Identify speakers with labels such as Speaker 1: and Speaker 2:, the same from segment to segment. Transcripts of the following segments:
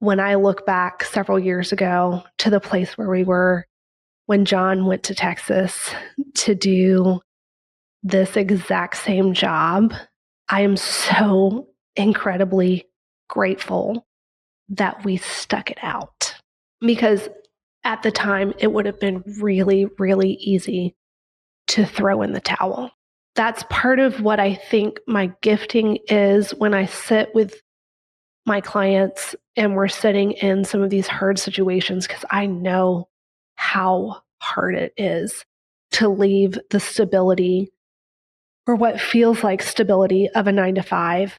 Speaker 1: when I look back several years ago to the place where we were when John went to Texas to do this exact same job, I am so incredibly grateful that we stuck it out. Because at the time, it would have been really, really easy to throw in the towel. That's part of what I think my gifting is when I sit with my clients and we're sitting in some of these hard situations, because I know how hard it is to leave the stability or what feels like stability of a 9-to-5.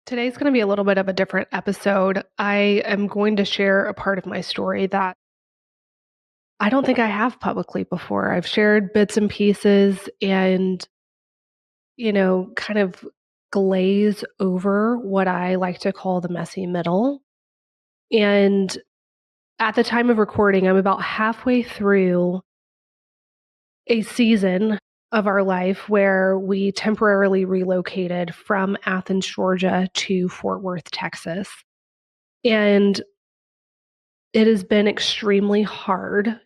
Speaker 1: Today's going to be a little bit of a different episode. I am going to share a part of my story that I don't think I have publicly before. I've shared bits and pieces and, kind of glaze over what I like to call the messy middle. And at the time of recording, I'm about halfway through a season of our life where we temporarily relocated from Athens, Georgia to Fort Worth, Texas. And it has been extremely hard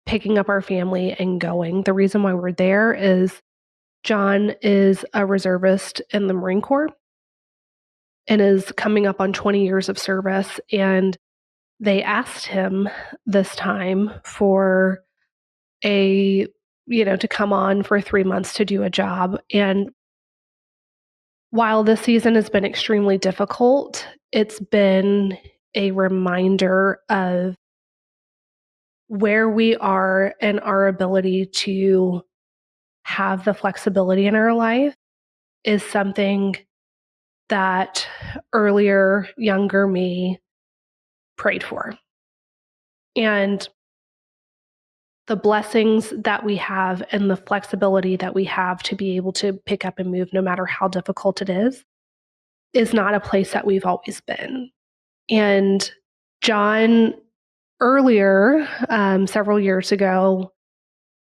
Speaker 1: picking up our family and going. The reason why we're there is John is a reservist in the Marine Corps and is coming up on 20 years of service. And they asked him this time for to come on for 3 months to do a job. And while this season has been extremely difficult, it's been a reminder of where we are and our ability to have the flexibility in our life is something that earlier, younger me prayed for. And the blessings that we have and the flexibility that we have to be able to pick up and move no matter how difficult it is not a place that we've always been. And John, earlier, several years ago,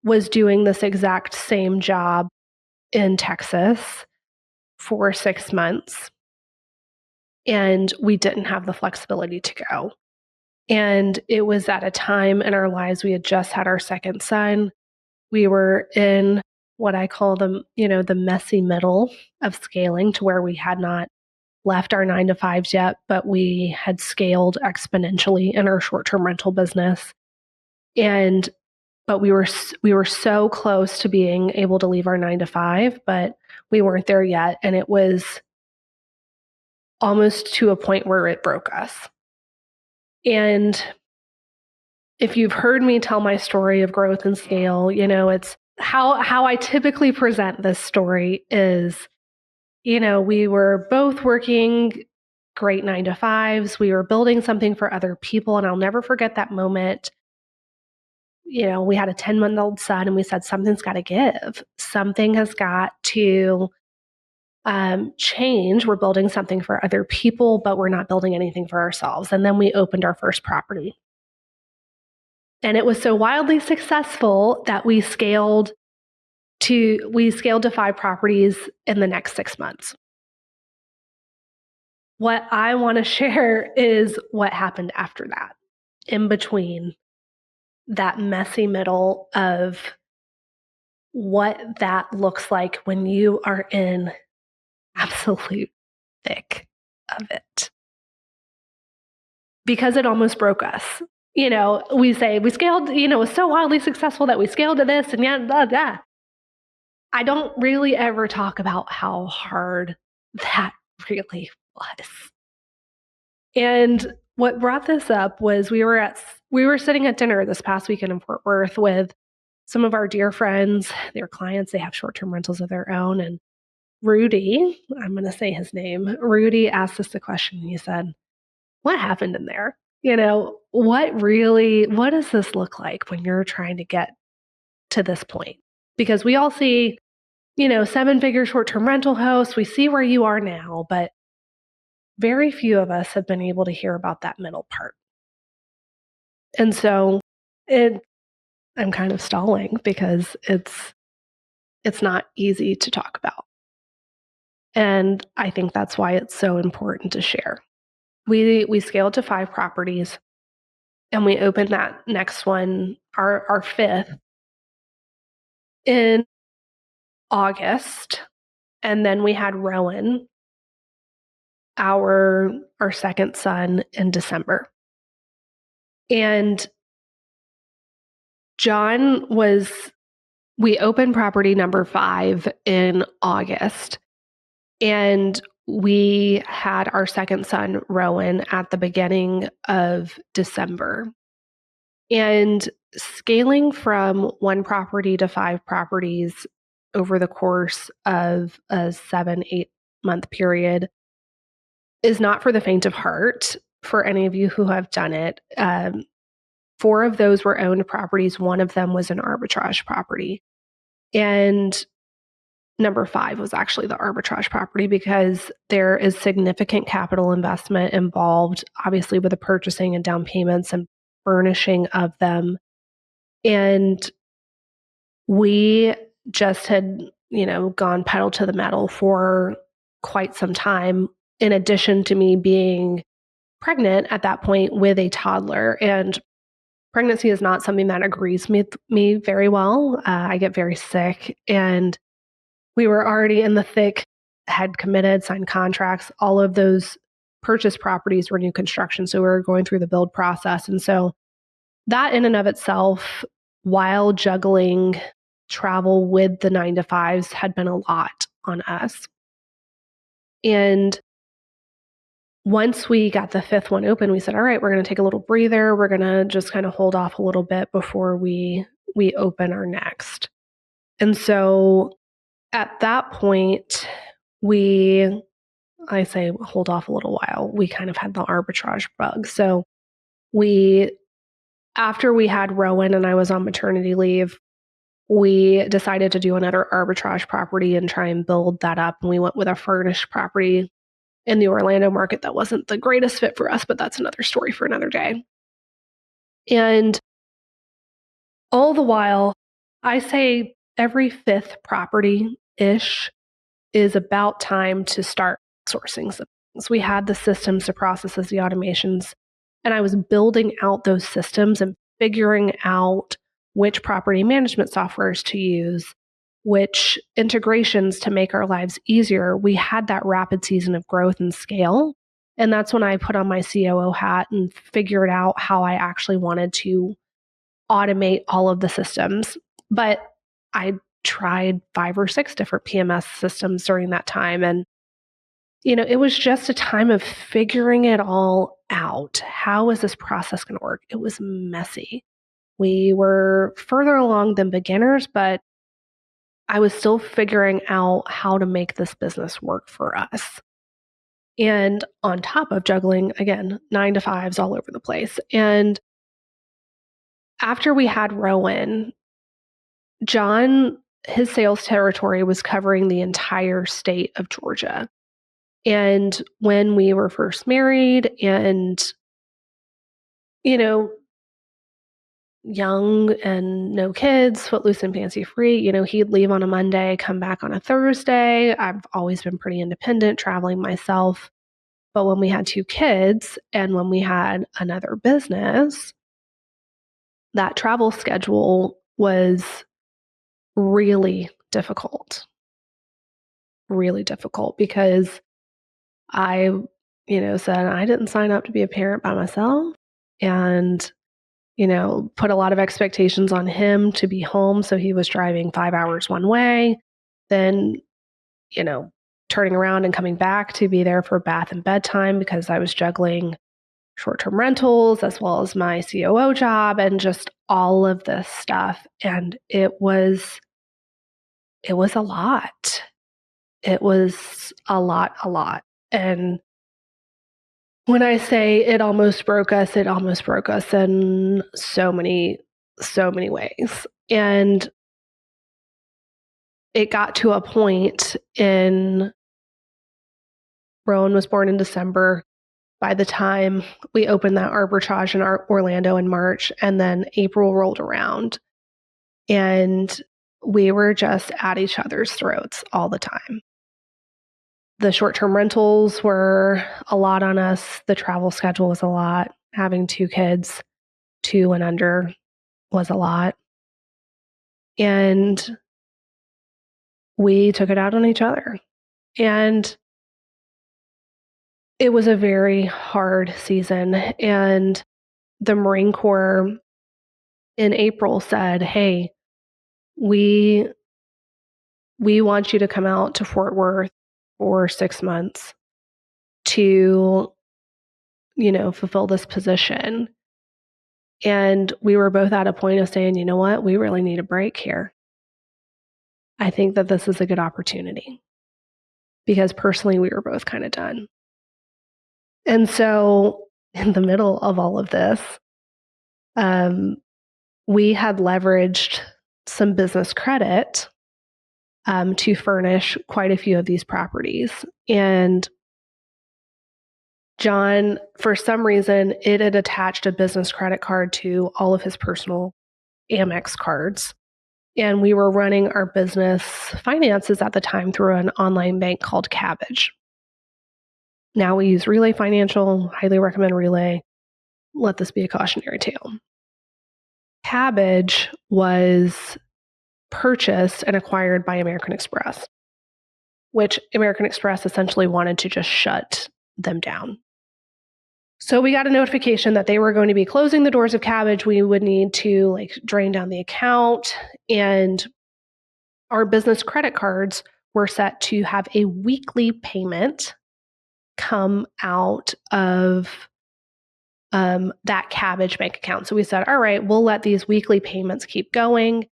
Speaker 1: was doing this exact same job in Texas for 6 months. And we didn't have the flexibility to go. And it was at a time in our lives, we had just had our second son. We were in what I call the messy middle of scaling, to where we had not left our 9-to-5s yet, but we had scaled exponentially in our short-term rental business. But we were so close to being able to leave our 9-to-5, but we weren't there yet. And it was almost to a point where it broke us. And if you've heard me tell my story of growth and scale, it's how I typically present this story is, we were both working great 9-to-5s. We were building something for other people. And I'll never forget that moment. We had a 10-month-old son and we said, something's got to give. Something has got to change. We're building something for other people, but we're not building anything for ourselves. And then we opened our first property. And it was so wildly successful that we scaled to 5 properties in the next 6 months. What I want to share is what happened after that, in between that messy middle of what that looks like when you are in absolute thick of it. Because it almost broke us. We say we scaled, it was so wildly successful that we scaled to this and yeah, blah, blah. I don't really ever talk about how hard that really was. And what brought this up was we were sitting at dinner this past weekend in Fort Worth with some of our dear friends, their clients. They have short-term rentals of their own. And Rudy, I'm going to say his name, Rudy asked us the question. He said, what happened in there? What does this look like when you're trying to get to this point? Because we all see, 7-figure short-term rental hosts, we see where you are now, but very few of us have been able to hear about that middle part. And so I'm kind of stalling because it's not easy to talk about. And I think that's why it's so important to share. We scaled to 5 properties, and we opened that next one, our fifth, in August. And then we had Rowan, our second son, in December. And we opened property number 5 in August, and we had our second son, Rowan, at the beginning of December. And scaling from 1 property to 5 properties over the course of a 7-8 month period is not for the faint of heart. For any of you who have done it, 4 of those were owned properties. 1 of them was an arbitrage property. And number 5 was actually the arbitrage property because there is significant capital investment involved, obviously, with the purchasing and down payments and furnishing of them. And we just had, gone pedal to the metal for quite some time, in addition to me being pregnant at that point with a toddler. And pregnancy is not something that agrees with me very well. I get very sick, and we were already in the thick, had committed, signed contracts. All of those purchase properties were new construction. So we were going through the build process. And so that in and of itself, while juggling travel with the 9-to-5s, had been a lot on us. And once we got the 5th one open, we said, all right, we're going to take a little breather. We're going to just kind of hold off a little bit before we open our next. And so at that point, I say hold off a little while. We kind of had the arbitrage bug. So after we had Rowan and I was on maternity leave, we decided to do another arbitrage property and try and build that up. And we went with a furnished property in the Orlando market that wasn't the greatest fit for us, but that's another story for another day. And all the while, I say every 5th property-ish is about time to start sourcing some things. We had the systems, the processes, the automations, and I was building out those systems and figuring out which property management softwares to use, which integrations to make our lives easier. We had that rapid season of growth and scale. And that's when I put on my COO hat and figured out how I actually wanted to automate all of the systems. But I tried 5 or 6 different PMS systems during that time. And, it was just a time of figuring it all out. How is this process going to work? It was messy. We were further along than beginners, but I was still figuring out how to make this business work for us. And on top of juggling, again, 9-to-5s all over the place. And after we had Rowan, John, his sales territory was covering the entire state of Georgia. And when we were first married and, young and no kids, footloose and fancy free, he'd leave on a Monday, come back on a Thursday. I've always been pretty independent, traveling myself. But when we had 2 kids and when we had another business, that travel schedule was really difficult. Really difficult because I, said I didn't sign up to be a parent by myself, and, put a lot of expectations on him to be home. So he was driving 5 hours one way, then, turning around and coming back to be there for bath and bedtime because I was juggling short-term rentals as well as my COO job and just all of this stuff. And it was a lot. It was a lot. And when I say it almost broke us in so many ways. And it got to a point Rowan was born in December. by the time we opened that arbitrage in Orlando in March, and then April rolled around, and we were just at each other's throats all the time. The short-term rentals were a lot on us. The travel schedule was a lot. Having 2 kids, 2 and under, was a lot. And we took it out on each other. And it was a very hard season. And the Marine Corps in April said, hey, we want you to come out to Fort Worth for 6 months to, fulfill this position. And we were both at a point of saying, you know what, we really need a break here. I think that this is a good opportunity, because personally, we were both kind of done. And so in the middle of all of this, we had leveraged some business credit to furnish quite a few of these properties. And John, for some reason, it had attached a business credit card to all of his personal Amex cards. And we were running our business finances at the time through an online bank called Cabbage. Now we use Relay Financial, highly recommend Relay. Let this be a cautionary tale. Cabbage was purchased and acquired by American Express, which American Express essentially wanted to just shut them down. So we got a notification that they were going to be closing the doors of Cabbage. We would need to drain down the account, and our business credit cards were set to have a weekly payment come out of that Cabbage bank account. So we said, all right, we'll let these weekly payments keep going.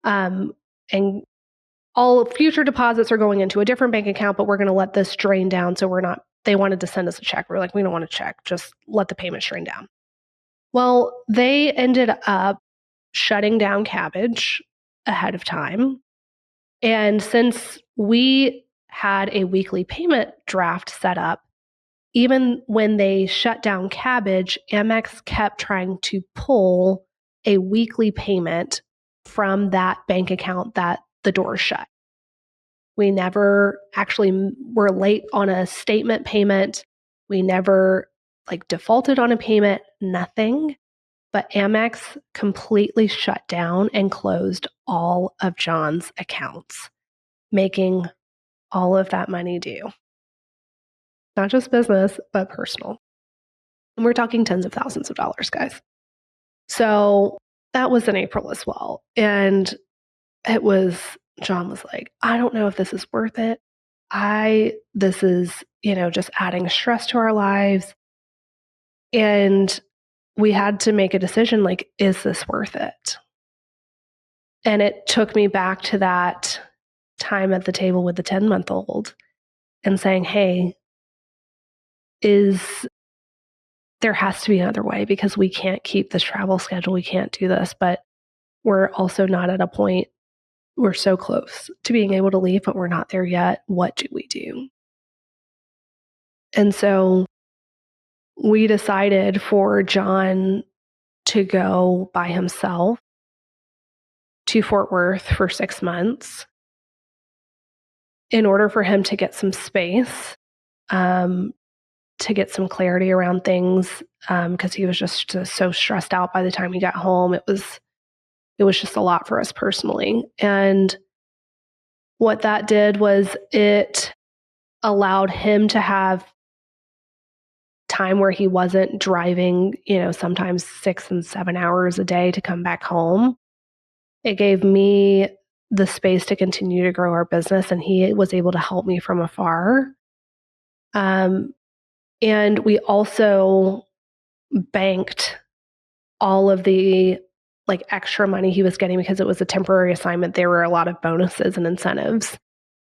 Speaker 1: And all future deposits are going into a different bank account, but we're going to let this drain down. So they wanted to send us a check. We're like, we don't want a check. Just let the payment drain down. Well, they ended up shutting down Cabbage ahead of time. And since we had a weekly payment draft set up, even when they shut down Cabbage, Amex kept trying to pull a weekly payment from that bank account that the door shut. We never actually were late on a statement payment. We never defaulted on a payment, nothing. But Amex completely shut down and closed all of John's accounts, making all of that money due. Not just business, but personal. And we're talking tens of thousands of dollars, guys. So that was in April as well. And John was like, I don't know if this is worth it. This is, just adding stress to our lives. And we had to make a decision, is this worth it? And it took me back to that time at the table with the 10-month-old and saying, hey, there has to be another way, because we can't keep this travel schedule. We can't do this, but we're also not at a point. We're so close to being able to leave, but we're not there yet. What do we do? And so we decided for John to go by himself to Fort Worth for 6 months in order for him to get some space, to get some clarity around things, because he was just so stressed out by the time he got home. It was just a lot for us personally. And what that did was it allowed him to have time where he wasn't driving, sometimes 6 and 7 hours a day to come back home. It gave me the space to continue to grow our business, and he was able to help me from afar. And we also banked all of the extra money he was getting, because it was a temporary assignment. There were a lot of bonuses and incentives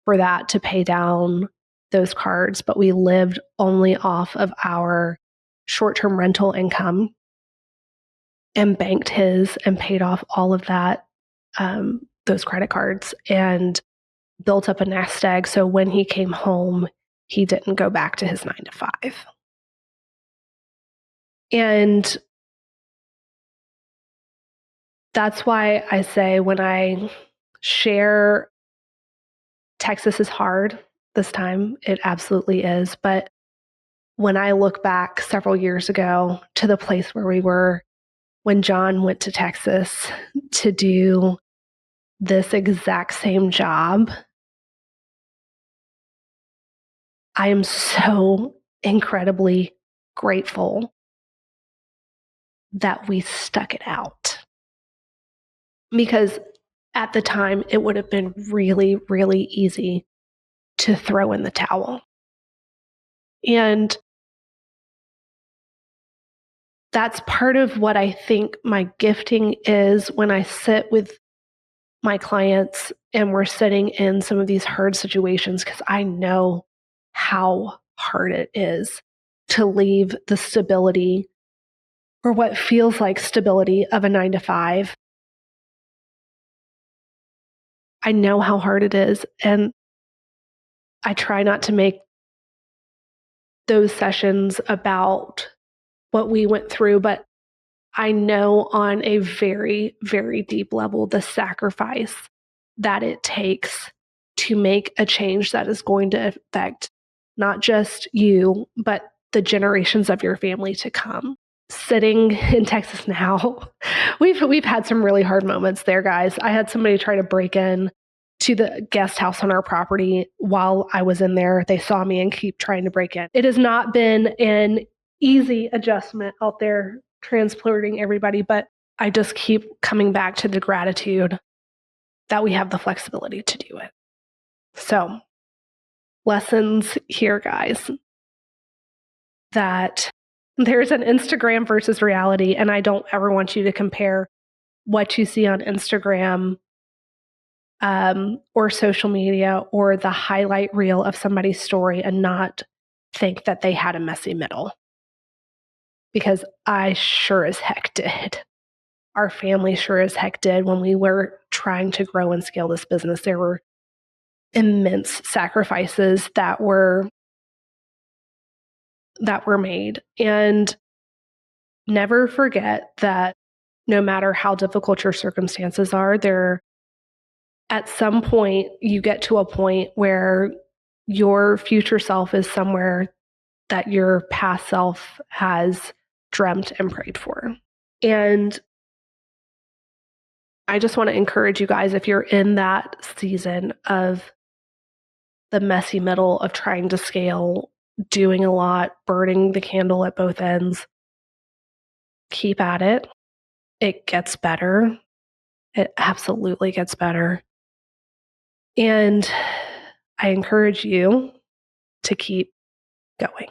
Speaker 1: for that to pay down those cards, but we lived only off of our short-term rental income and banked his and paid off all of that, those credit cards, and built up a nest egg. So when he came home, he didn't go back to his 9 to 5. And that's why I say when I share Texas is hard this time, it absolutely is. But when I look back several years ago to the place where we were when John went to Texas to do this exact same job, I am so incredibly grateful that we stuck it out. Because at the time, it would have been really, really easy to throw in the towel. And that's part of what I think my gifting is when I sit with my clients and we're sitting in some of these hard situations, because I know how hard it is to leave the stability or what feels like stability of a 9 to 5. I know how hard it is. And I try not to make those sessions about what we went through, but I know on a very, very deep level the sacrifice that it takes to make a change that is going to affect not just you, but the generations of your family to come. Sitting in Texas now, we've had some really hard moments there, guys. I had somebody try to break in to the guest house on our property while I was in there. They saw me and keep trying to break in. It has not been an easy adjustment out there transporting everybody, but I just keep coming back to the gratitude that we have the flexibility to do it. So, lessons here, guys, that there's an Instagram versus reality, and I don't ever want you to compare what you see on Instagram or social media or the highlight reel of somebody's story and not think that they had a messy middle. Because I sure as heck did. Our family sure as heck did. When we were trying to grow and scale this business, there were immense sacrifices that were made. And never forget that no matter how difficult your circumstances are, at some point you get to a point where your future self is somewhere that your past self has dreamt and prayed for. And I just want to encourage you guys, if you're in that season of the messy middle of trying to scale, doing a lot, burning the candle at both ends, keep at it. It gets better. It absolutely gets better. And I encourage you to keep going.